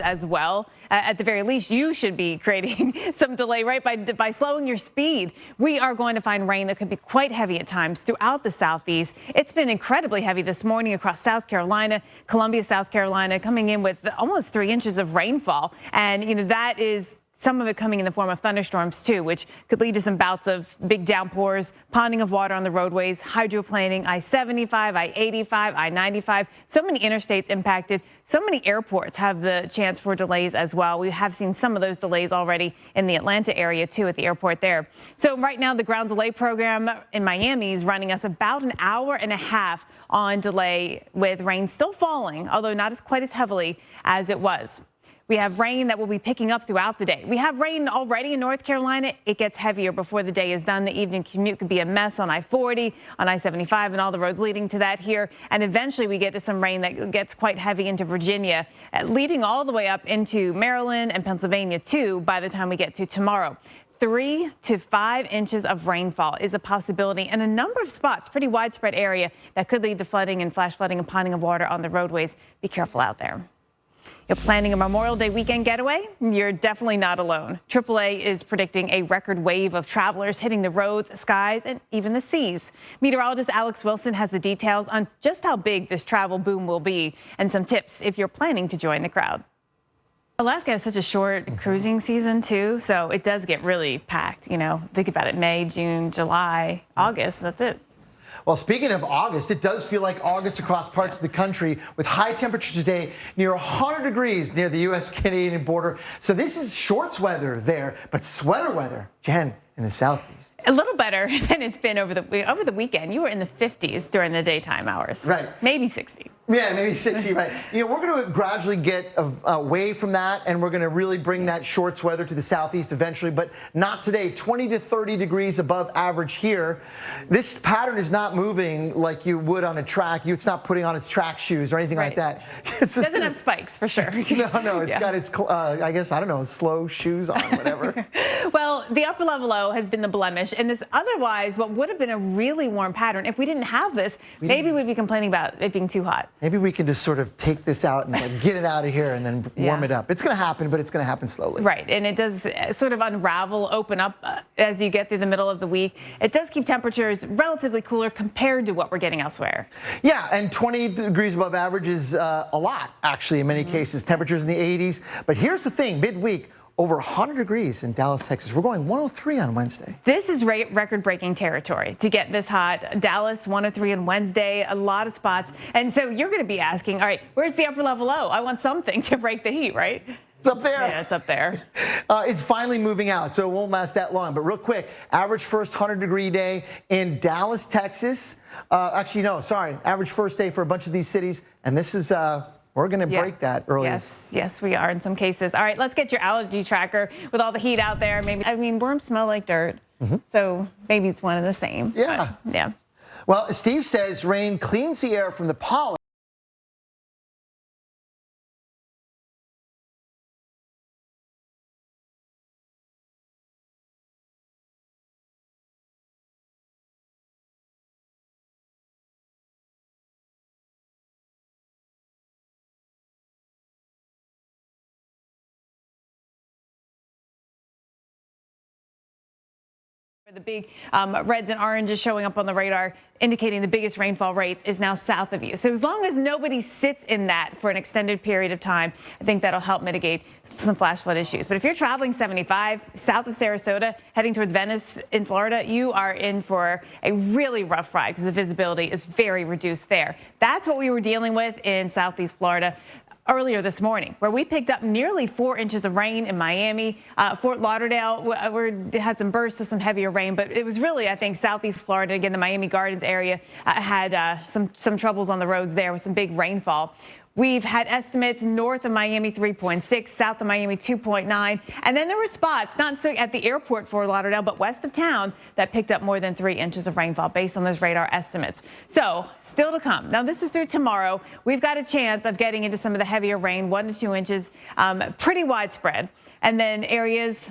as well. At the very least, you should be creating some delay, right, by slowing your speed. We are going to find rain that could be quite heavy at times throughout the southeast. It's been incredibly heavy this morning across South Carolina, Columbia, South Carolina, coming in with almost 3 inches of rainfall. And, that is some of it coming in the form of thunderstorms, too, which could lead to some bouts of big downpours, ponding of water on the roadways, hydroplaning, I-75, I-85, I-95. So many interstates impacted. So many airports have the chance for delays as well. We have seen some of those delays already in the Atlanta area, too, at the airport there. So right now, the ground delay program in Miami is running us about an hour and a half on delay, with rain still falling, although not quite as heavily as it was. We have rain that will be picking up throughout the day. We have rain already in North Carolina. It gets heavier before the day is done. The evening commute could be a mess on I-40, on I-75, and all the roads leading to that here. And eventually we get to some rain that gets quite heavy into Virginia, leading all the way up into Maryland and Pennsylvania, too, by the time we get to tomorrow. 3 to 5 inches of rainfall is a possibility in a number of spots, pretty widespread area that could lead to flooding and flash flooding and ponding of water on the roadways. Be careful out there. You're planning a Memorial Day weekend getaway? You're definitely not alone. AAA is predicting a record wave of travelers hitting the roads, skies, and even the seas. Meteorologist Alex Wilson has the details on just how big this travel boom will be and some tips if you're planning to join the crowd. Alaska has such a short cruising season, too, so it does get really packed. Think about it, May, June, July, August, that's it. Well, speaking of August, it does feel like August across parts of the country, with high temperatures today near 100 degrees near the U.S.-Canadian border. So this is shorts weather there, but sweater weather, Jen, in the southeast. A little better than it's been over the weekend. You were in the 50s during the daytime hours. Right. Maybe 60. Yeah, maybe 60, right. We're going to gradually get away from that, and we're going to really bring that shorts weather to the southeast eventually, but not today. 20 to 30 degrees above average here. This pattern is not moving like you would on a track. It's not putting on its track shoes or anything like that. It doesn't have spikes, for sure. No, it's got its, I guess, I don't know, slow shoes on, whatever. Well, the upper level low has been the blemish, and this otherwise what would have been a really warm pattern. If we didn't have this, maybe we'd be complaining about it being too hot. Maybe we can just sort of take this out and get it out of here and then warm it up. It's going to happen, but it's going to happen slowly. Right, and it does sort of unravel, open up as you get through the middle of the week. It does keep temperatures relatively cooler compared to what we're getting elsewhere. Yeah, and 20 degrees above average is a lot, actually, in many cases. Temperatures in the 80s. But here's the thing, midweek, over 100 degrees in Dallas, Texas. We're going 103 on Wednesday. This is record-breaking territory to get this hot. Dallas, 103 on Wednesday, a lot of spots. And so you're going to be asking, all right, where's the upper level low? I want something to break the heat, right? It's up there. Yeah, it's up there. It's finally moving out, so it won't last that long. But real quick, average first 100-degree day in Dallas, Texas. Actually, no, sorry. Average first day for a bunch of these cities. And this is... we're going to break that early. Yes, we are in some cases. All right, let's get your allergy tracker with all the heat out there. Worms smell like dirt, so maybe it's one and the same. Yeah. But, yeah. Well, Steve says rain cleans the air from the pollen. The big reds and oranges showing up on the radar, indicating the biggest rainfall rates, is now south of you. So as long as nobody sits in that for an extended period of time, I think that'll help mitigate some flash flood issues. But if you're traveling 75 south of Sarasota, heading towards Venice in Florida, you are in for a really rough ride because the visibility is very reduced there. That's what we were dealing with in southeast Florida earlier this morning, where we picked up nearly 4 inches of rain in Miami. Fort Lauderdale, we had some bursts of some heavier rain, but it was really, I think, southeast Florida. Again, the Miami Gardens area had some troubles on the roads there with some big rainfall. We've had estimates north of Miami 3.6, south of Miami 2.9. And then there were spots, not so at the airport for Lauderdale, but west of town that picked up more than 3 inches of rainfall based on those radar estimates. So still to come. Now, this is through tomorrow. We've got a chance of getting into some of the heavier rain, 1 to 2 inches, pretty widespread. And then areas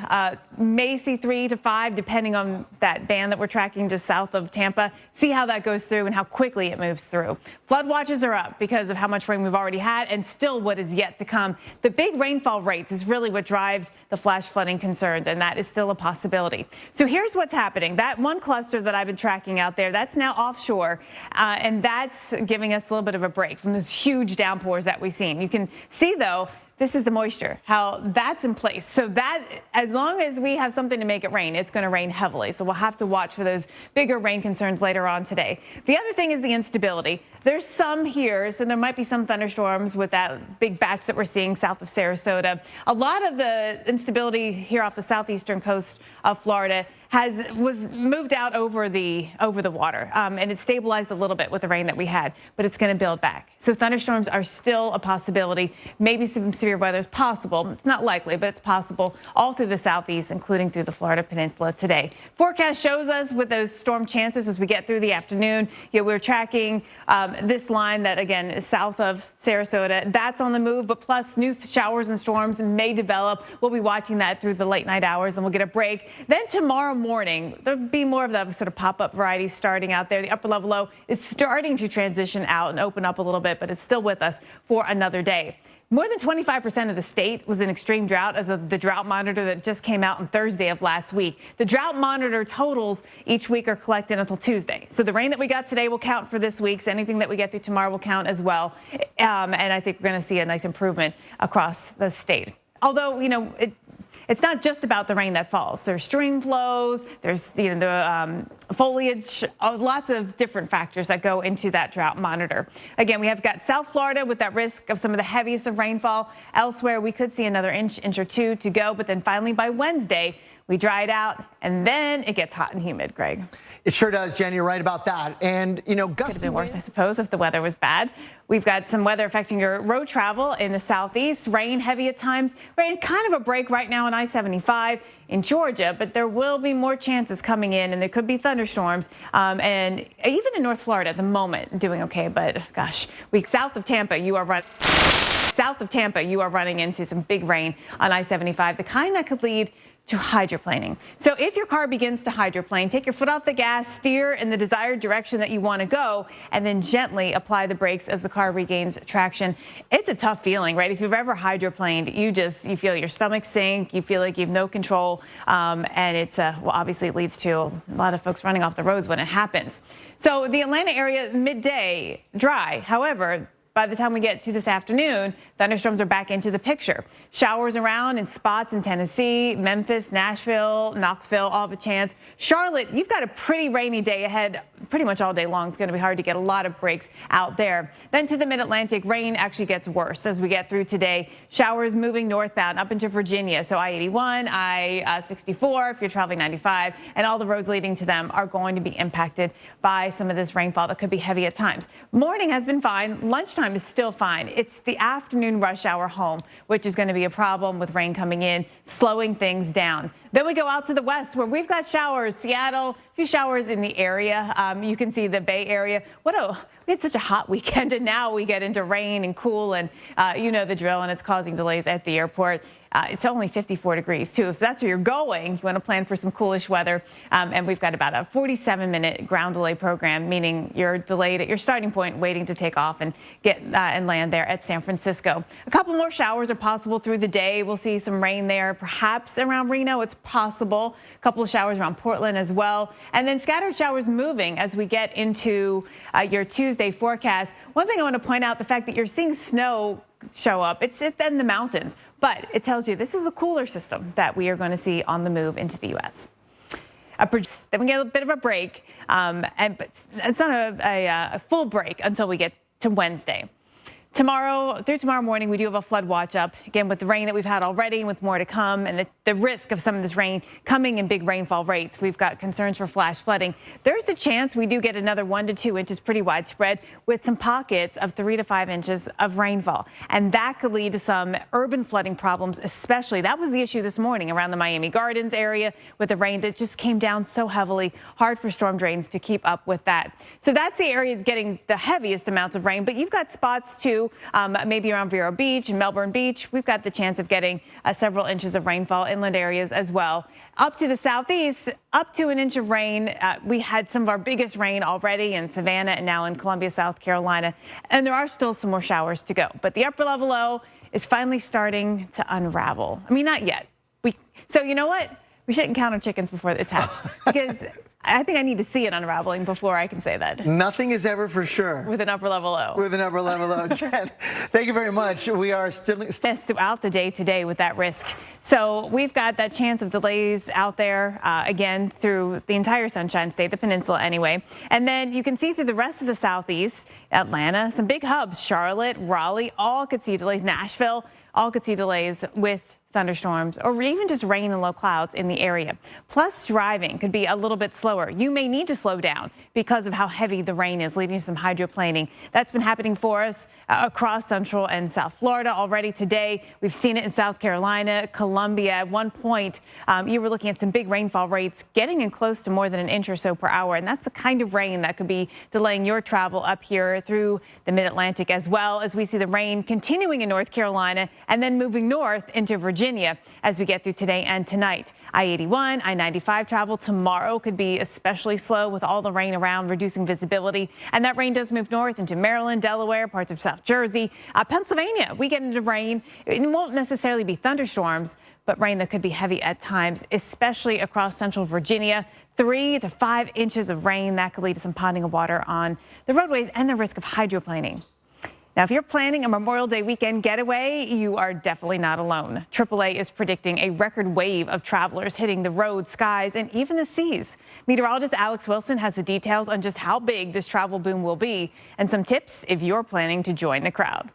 may see 3 to 5, depending on that band that we're tracking just south of Tampa. See how that goes through and how quickly it moves through. Flood watches are up because of how much rain we've already already had and still what is yet to come. The big rainfall rates is really what drives the flash flooding concerns, and that is still a possibility. So here's what's happening. That one cluster that I've been tracking out there, that's now offshore, and that's giving us a little bit of a break from those huge downpours that we've seen. You can see, though, this is the moisture, how that's in place. So that, as long as we have something to make it rain, it's going to rain heavily. So we'll have to watch for those bigger rain concerns later on today. The other thing is the instability. There's some here, so there might be some thunderstorms with that big batch that we're seeing south of Sarasota. A lot of the instability here off the southeastern coast of Florida was moved out over the water, and it stabilized a little bit with the rain that we had, but it's going to build back. So thunderstorms are still a possibility. Maybe some severe weather is possible. It's not likely, but it's possible all through the southeast, including through the Florida Peninsula today. Forecast shows us with those storm chances as we get through the afternoon. We're tracking this line that, again, is south of Sarasota. That's on the move, but plus new showers and storms may develop. We'll be watching that through the late night hours, and we'll get a break. Then tomorrow morning, there'll be more of the sort of pop-up varieties starting out there. The upper level low is starting to transition out and open up a little bit, but it's still with us for another day. More than 25% of the state was in extreme drought as of the drought monitor that just came out on Thursday of last week. The drought monitor totals each week are collected until Tuesday. So the rain that we got today will count for this week. So anything that we get through tomorrow will count as well. And I think we're going to see a nice improvement across the state. Although, it's not just about the rain that falls. There's stream flows, there's the foliage, lots of different factors that go into that drought monitor. Again, we have got South Florida with that risk of some of the heaviest of rainfall. Elsewhere, we could see another inch or two to go, but then finally by Wednesday, we dry it out, and then it gets hot and humid, Greg. It sure does, Jen. You're right about that. And, Could have been worse, I suppose, if the weather was bad. We've got some weather affecting your road travel in the southeast. Rain heavy at times. Rain kind of a break right now on I-75 in Georgia, but there will be more chances coming in, and there could be thunderstorms. And even in North Florida at the moment, doing okay. But, gosh, south of Tampa, you are running into some big rain on I-75, the kind that could lead to hydroplaning. So if your car begins to hydroplane, take your foot off the gas, steer in the desired direction that you want to go, and then gently apply the brakes as the car regains traction. It's a tough feeling, right? If you've ever hydroplaned, you feel your stomach sink, you feel like you have no control, and it's obviously it leads to a lot of folks running off the roads when it happens. So the Atlanta area midday dry. However, by the time we get to this afternoon, thunderstorms are back into the picture. Showers around in spots in Tennessee, Memphis, Nashville, Knoxville, all have a chance. Charlotte, you've got a pretty rainy day ahead pretty much all day long. It's going to be hard to get a lot of breaks out there. Then to the mid-Atlantic, rain actually gets worse as we get through today. Showers moving northbound up into Virginia. So I-81, I-64, if you're traveling 95, and all the roads leading to them are going to be impacted by some of this rainfall that could be heavy at times. Morning has been fine. Lunchtime is still fine. It's the afternoon rush hour home, which is going to be a problem with rain coming in, slowing things down. Then we go out to the west where we've got showers. Seattle, a few showers in the area. You can see the Bay Area. We had such a hot weekend, and now we get into rain and cool, and you know the drill, and it's causing delays at the airport. It's only 54 degrees, too. If that's where you're going, you want to plan for some coolish weather. And we've got about a 47-minute ground delay program, meaning you're delayed at your starting point, waiting to take off and get and land there at San Francisco. A couple more showers are possible through the day. We'll see some rain there, perhaps around Reno. It's possible. A couple of showers around Portland as well. And then scattered showers moving as we get into your Tuesday forecast. One thing I want to point out, the fact that you're seeing snow show up, it's in the mountains, but it tells you this is a cooler system that we are going to see on the move into the U.S. Then we get a bit of a break, but it's not a full break until we get to Wednesday. Through tomorrow morning, we do have a flood watch up, again, with the rain that we've had already and with more to come, and the risk of some of this rain coming in big rainfall rates. We've got concerns for flash flooding. There's the chance we do get another 1 to 2 inches, pretty widespread, with some pockets of 3 to 5 inches of rainfall. And that could lead to some urban flooding problems, especially. That was the issue this morning around the Miami Gardens area with the rain that just came down so heavily. Hard for storm drains to keep up with that. So that's the area getting the heaviest amounts of rain, but you've got spots, too, too. Maybe around Vero Beach and Melbourne Beach, we've got the chance of getting several inches of rainfall, inland areas as well. Up to the southeast, up to an inch of rain. We had some of our biggest rain already in Savannah and now in Columbia, South Carolina. And there are still some more showers to go. But the upper level low is finally starting to unravel. I mean, not yet. So you know what? We shouldn't count our chickens before they hatch, because I think I need to see it unraveling before I can say that. Nothing is ever for sure. With an upper level low. With an upper level low. Jen, thank you very much. We are still throughout the day today with that risk. So we've got that chance of delays out there again through the entire Sunshine State, the peninsula anyway. And then you can see through the rest of the southeast, Atlanta, some big hubs, Charlotte, Raleigh, all could see delays. Nashville, all could see delays with thunderstorms or even just rain and low clouds in the area. Plus, driving could be a little bit slower. You may need to slow down because of how heavy the rain is, leading to some hydroplaning. That's been happening for us across Central and South Florida already today. We've seen it in South Carolina, Columbia. At one point, you were looking at some big rainfall rates getting in close to more than an inch or so per hour. And that's the kind of rain that could be delaying your travel up here through the mid-Atlantic, as well as we see the rain continuing in North Carolina and then moving north into Virginia as we get through today and tonight. I-81, I-95 travel tomorrow could be especially slow with all the rain around, reducing visibility. And that rain does move north into Maryland, Delaware, parts of South Jersey, Pennsylvania. We get into rain. It won't necessarily be thunderstorms, but rain that could be heavy at times, especially across central Virginia. 3 to 5 inches of rain that could lead to some ponding of water on the roadways and the risk of hydroplaning. Now, if you're planning a Memorial Day weekend getaway, you are definitely not alone. AAA is predicting a record wave of travelers hitting the roads, skies, and even the seas. Meteorologist Alex Wilson has the details on just how big this travel boom will be and some tips if you're planning to join the crowd.